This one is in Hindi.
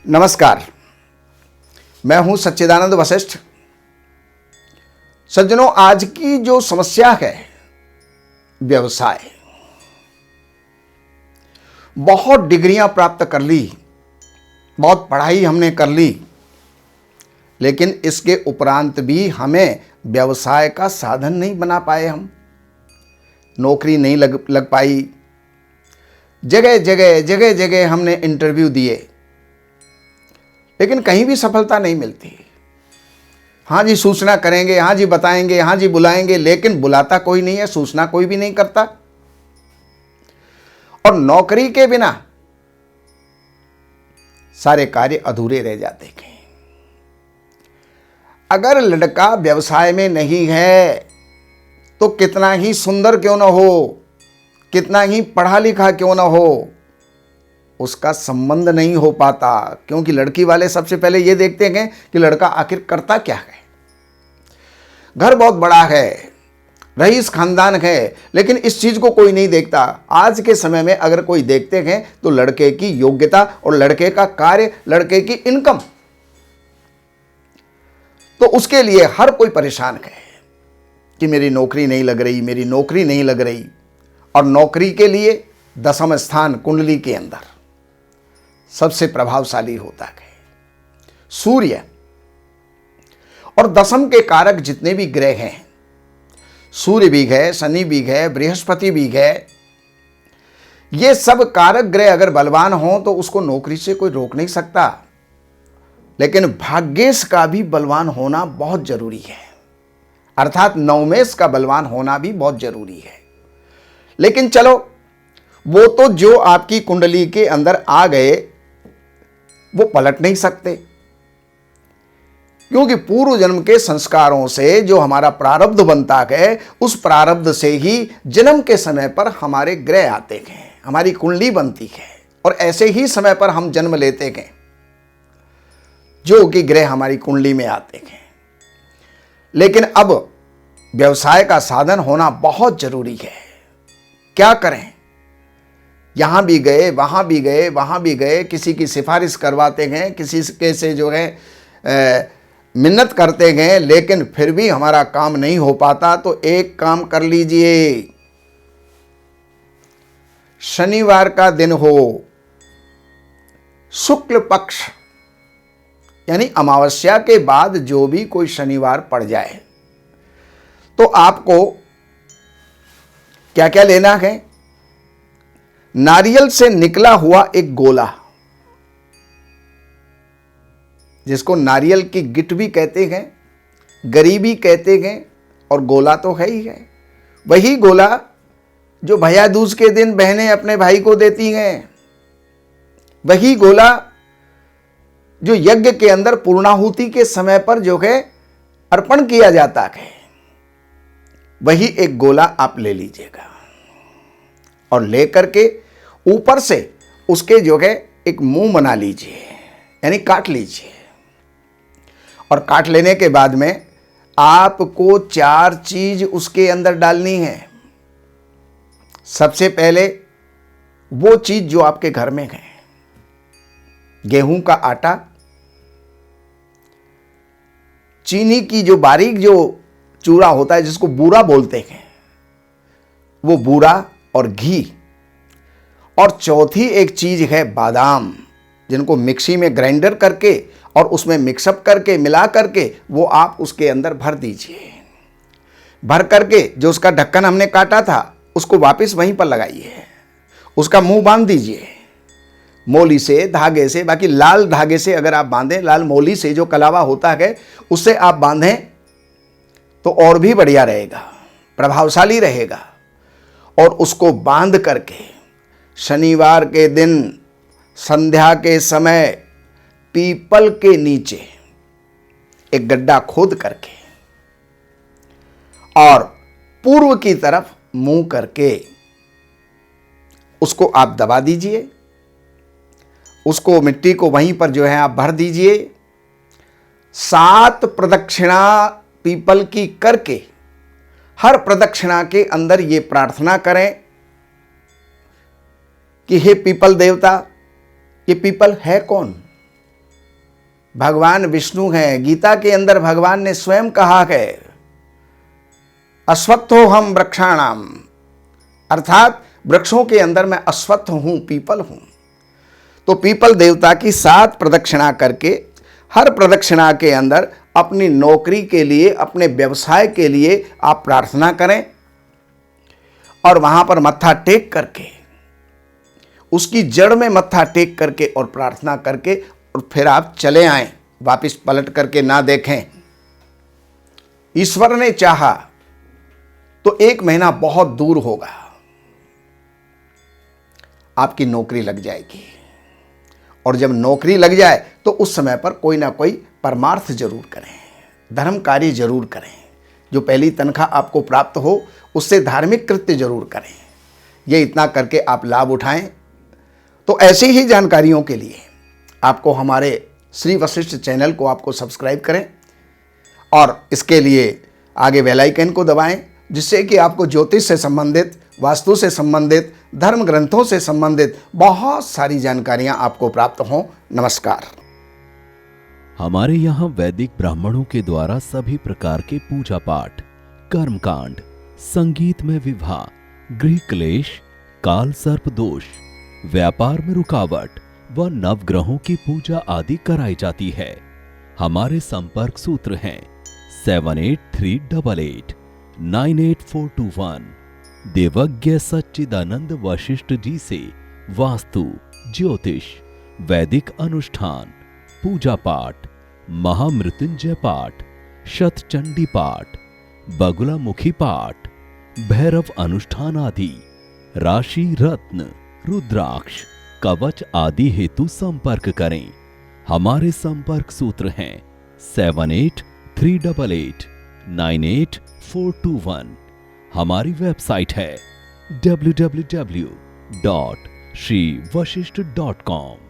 नमस्कार, मैं हूं सच्चिदानंद वशिष्ठ। सज्जनों, आज की जो समस्या है व्यवसाय, बहुत डिग्रियां प्राप्त कर ली, बहुत पढ़ाई हमने कर ली, लेकिन इसके उपरांत भी हमें व्यवसाय का साधन नहीं बना पाए। हम नौकरी नहीं लग पाई। जगह जगह हमने इंटरव्यू दिए, लेकिन कहीं भी सफलता नहीं मिलती। हाँ जी, सूचना करेंगे, हाँ जी बताएंगे, हाँ जी बुलाएंगे, लेकिन बुलाता कोई नहीं है, सूचना कोई भी नहीं करता। और नौकरी के बिना सारे कार्य अधूरे रह जाते हैं। अगर लड़का व्यवसाय में नहीं है तो कितना ही सुंदर क्यों ना हो, कितना ही पढ़ा लिखा क्यों ना हो, उसका संबंध नहीं हो पाता। क्योंकि लड़की वाले सबसे पहले ये देखते हैं कि लड़का आखिर करता क्या है। घर बहुत बड़ा है, रईस खानदान है, लेकिन इस चीज को कोई नहीं देखता। आज के समय में अगर कोई देखते हैं तो लड़के की योग्यता और लड़के का कार्य, लड़के की इनकम। तो उसके लिए हर कोई परेशान है कि मेरी नौकरी नहीं लग रही, मेरी नौकरी नहीं लग रही। और नौकरी के लिए दशम स्थान कुंडली के अंदर सबसे प्रभावशाली होता है सूर्य। और दशम के कारक जितने भी ग्रह हैं, सूर्य भी है, शनि भी है, बृहस्पति भी है, ये सब कारक ग्रह अगर बलवान हो तो उसको नौकरी से कोई रोक नहीं सकता। लेकिन भाग्येश का भी बलवान होना बहुत जरूरी है, अर्थात नवमेश का बलवान होना भी बहुत जरूरी है। लेकिन चलो, वो तो जो आपकी कुंडली के अंदर आ गए वो पलट नहीं सकते, क्योंकि पूर्व जन्म के संस्कारों से जो हमारा प्रारब्ध बनता है, उस प्रारब्ध से ही जन्म के समय पर हमारे ग्रह आते हैं, हमारी कुंडली बनती है, और ऐसे ही समय पर हम जन्म लेते हैं जो कि ग्रह हमारी कुंडली में आते हैं। लेकिन अब व्यवसाय का साधन होना बहुत जरूरी है। क्या करें? यहां भी गए, वहां भी गए, वहां भी गए, किसी की सिफारिश करवाते हैं, किसी के से जो है मिन्नत करते हैं, लेकिन फिर भी हमारा काम नहीं हो पाता। तो एक काम कर लीजिए, शनिवार का दिन हो, शुक्ल पक्ष यानी अमावस्या के बाद जो भी कोई शनिवार पड़ जाए, तो आपको क्या क्या लेना है? नारियल से निकला हुआ एक गोला, जिसको नारियल की गिट भी कहते हैं, गरीबी कहते हैं, और गोला तो है ही है। वही गोला जो भैया दूज के दिन बहनें अपने भाई को देती हैं, वही गोला जो यज्ञ के अंदर पूर्णाहुति के समय पर जो है अर्पण किया जाता है, वही एक गोला आप ले लीजिएगा। और लेकर के ऊपर से उसके जो है एक मुंह बना लीजिए, यानी काट लीजिए। और काट लेने के बाद में आपको 4 चीज उसके अंदर डालनी है। सबसे पहले वो चीज जो आपके घर में है, गेहूं का आटा, चीनी की जो बारीक जो चूरा होता है जिसको बूरा बोलते हैं, वो बूरा और घी। और चौथी एक चीज है बादाम, जिनको मिक्सी में ग्राइंडर करके और उसमें मिक्सअप करके मिला करके वो आप उसके अंदर भर दीजिए। भर करके जो उसका ढक्कन हमने काटा था उसको वापस वहीं पर लगाइए, उसका मुंह बांध दीजिए मोली से, धागे से। बाकी लाल धागे से अगर आप बांधें, लाल मोली से जो कलावा होता है उससे आप बांधें तो और भी बढ़िया रहेगा, प्रभावशाली रहेगा। और उसको बांध करके शनिवार के दिन संध्या के समय पीपल के नीचे एक गड्ढा खोद करके और पूर्व की तरफ मुंह करके उसको आप दबा दीजिए। उसको, मिट्टी को वहीं पर जो है आप भर दीजिए। 7 प्रदक्षिणा पीपल की करके हर प्रदक्षिणा के अंदर ये प्रार्थना करें कि हे पीपल देवता, ये पीपल है कौन? भगवान विष्णु हैं। गीता के अंदर भगवान ने स्वयं कहा है, अश्वत्थो हम वृक्षाणाम, अर्थात वृक्षों के अंदर मैं अश्वत्थ हूं, पीपल हूं। तो पीपल देवता की 7 प्रदक्षिणा करके, हर प्रदक्षिणा के अंदर अपनी नौकरी के लिए, अपने व्यवसाय के लिए आप प्रार्थना करें और वहां पर मत्था टेक करके, उसकी जड़ में मत्था टेक करके और प्रार्थना करके और फिर आप चले आएं, वापस पलट करके ना देखें। ईश्वर ने चाहा तो 1 महीना बहुत दूर होगा, आपकी नौकरी लग जाएगी। और जब नौकरी लग जाए तो उस समय पर कोई ना कोई परमार्थ जरूर करें, धर्म कार्य जरूर करें। जो पहली तनख्वाह आपको प्राप्त हो उससे धार्मिक कृत्य जरूर करें। ये इतना करके आप लाभ उठाएं। तो ऐसी ही जानकारियों के लिए आपको हमारे श्री वशिष्ठ चैनल को आपको सब्सक्राइब करें और इसके लिए आगे बेल आइकन को दबाएं, जिससे कि आपको ज्योतिष से संबंधित, वास्तु से संबंधित, धर्म ग्रंथों से संबंधित बहुत सारी जानकारियां आपको प्राप्त हों। नमस्कार। हमारे यहाँ वैदिक ब्राह्मणों के द्वारा सभी प्रकार के पूजा पाठ, कर्मकांड, संगीत में विवाह, गृह क्लेश, काल सर्प दोष, व्यापार में रुकावट व नवग्रहों की पूजा आदि कराई जाती है। हमारे संपर्क सूत्र हैं 7838 98421। देवज्ञ सच्चिदानंद वशिष्ठ जी से वास्तु, ज्योतिष, वैदिक अनुष्ठान, पूजा पाठ, महामृत्युंजय पाठ, शतचंडी पाठ, बगुलामुखी पाठ, भैरव अनुष्ठान आदि, राशि रत्न, रुद्राक्ष, कवच आदि हेतु संपर्क करें। हमारे संपर्क सूत्र हैं 7838 98421। हमारी वेबसाइट है www.shrivashishth.com।